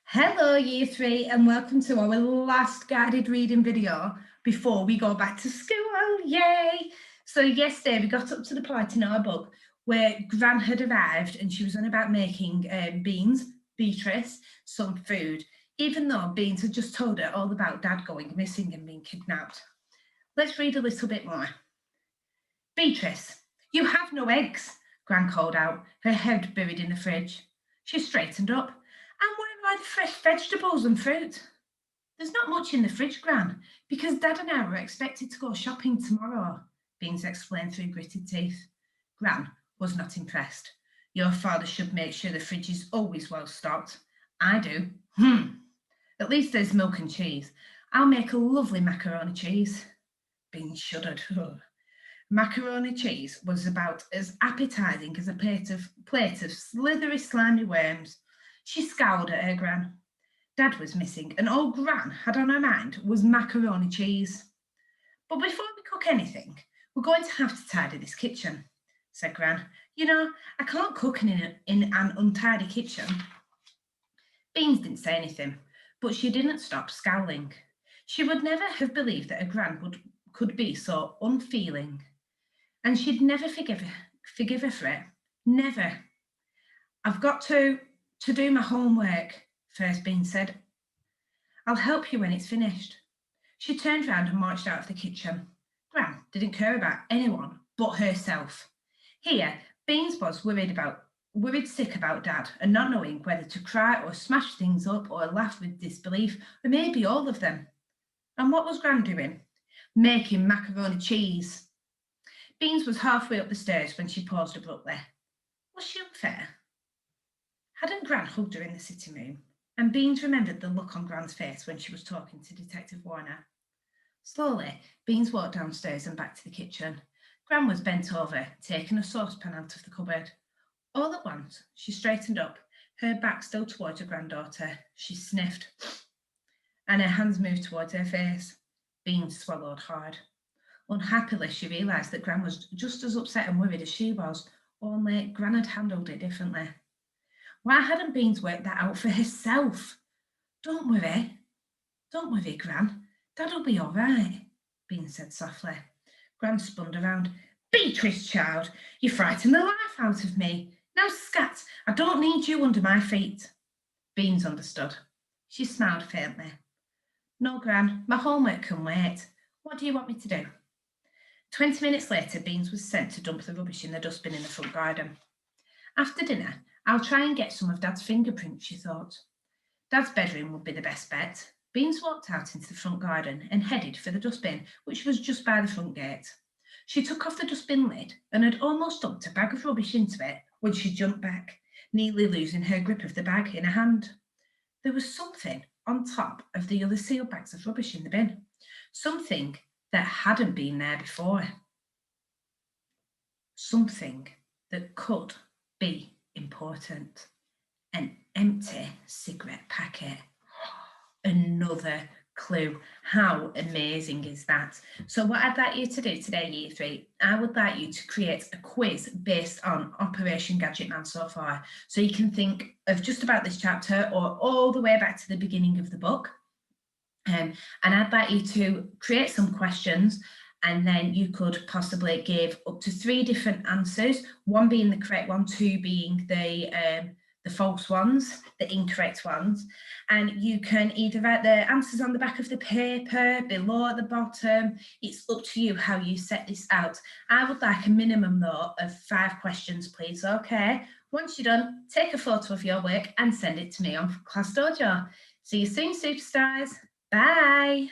Hello Year 3 and welcome to our last guided reading video before we go back to school, yay! So yesterday we got up to the part in our book where Gran had arrived and she was on about making Beatrice, some food, even though Beans had just told her all about Dad going missing and being kidnapped. Let's read a little bit more. Beatrice, you have no eggs, Gran called out, her head buried in the fridge. She straightened up. And where are the fresh vegetables and fruit? There's not much in the fridge, Gran, because Dad and I were expected to go shopping tomorrow, Beans explained through gritted teeth. Gran was not impressed. Your father should make sure the fridge is always well stocked. I do. At least there's milk and cheese. I'll make a lovely macaroni cheese. Beans shuddered. Macaroni cheese was about as appetizing as a plate of slithery, slimy worms. She scowled at her Gran. Dad was missing, and all Gran had on her mind was macaroni cheese. But before we cook anything, we're going to have to tidy this kitchen, said Gran. You know, I can't cook in an untidy kitchen. Beans didn't say anything, but she didn't stop scowling. She would never have believed that a Gran could be so unfeeling. And she'd never forgive her for it. Never. I've got to do my homework, First Beans said. I'll help you when it's finished. She turned round and marched out of the kitchen. Gran didn't care about anyone but herself. Here, Beans was worried sick about Dad and not knowing whether to cry or smash things up or laugh with disbelief, or maybe all of them. And what was Gran doing? Making macaroni cheese. Beans was halfway up the stairs when she paused abruptly. Was she unfair? Hadn't Gran hugged her in the sitting room? And Beans remembered the look on Gran's face when she was talking to Detective Warner. Slowly, Beans walked downstairs and back to the kitchen. Gran was bent over, taking a saucepan out of the cupboard. All at once, she straightened up, her back still towards her granddaughter. She sniffed, and her hands moved towards her face. Beans swallowed hard. Unhappily, she realised that Gran was just as upset and worried as she was, only Gran had handled it differently. Why hadn't Beans worked that out for herself? Don't worry, Gran. Dad'll be all right, Beans said softly. Gran spun around. Beatrice, child, you frightened the life out of me. Now scat, I don't need you under my feet. Beans understood. She smiled faintly. No, Gran, my homework can wait. What do you want me to do? 20 minutes later, Beans was sent to dump the rubbish in the dustbin in the front garden. After dinner, I'll try and get some of Dad's fingerprints, she thought. Dad's bedroom would be the best bet. Beans walked out into the front garden and headed for the dustbin, which was just by the front gate. She took off the dustbin lid and had almost dumped a bag of rubbish into it when she jumped back, nearly losing her grip of the bag in her hand. There was something on top of the other sealed bags of rubbish in the bin, something that hadn't been there before. Something that could be important. An empty cigarette packet. Another clue. How amazing is that? So what I'd like you to do today, Year 3, I would like you to create a quiz based on Operation Gadget Man so far. So you can think of just about this chapter or all the way back to the beginning of the book. And I'd like you to create some questions, and then you could possibly give up to 3 different answers, 1 being the correct one, 2 being the false ones, the incorrect ones. And you can either write the answers on the back of the paper, below at the bottom. It's up to you how you set this out. I would like a minimum, though, of 5 questions, please, okay? Once you're done, take a photo of your work and send it to me on Class Dojo. See you soon, superstars. Bye.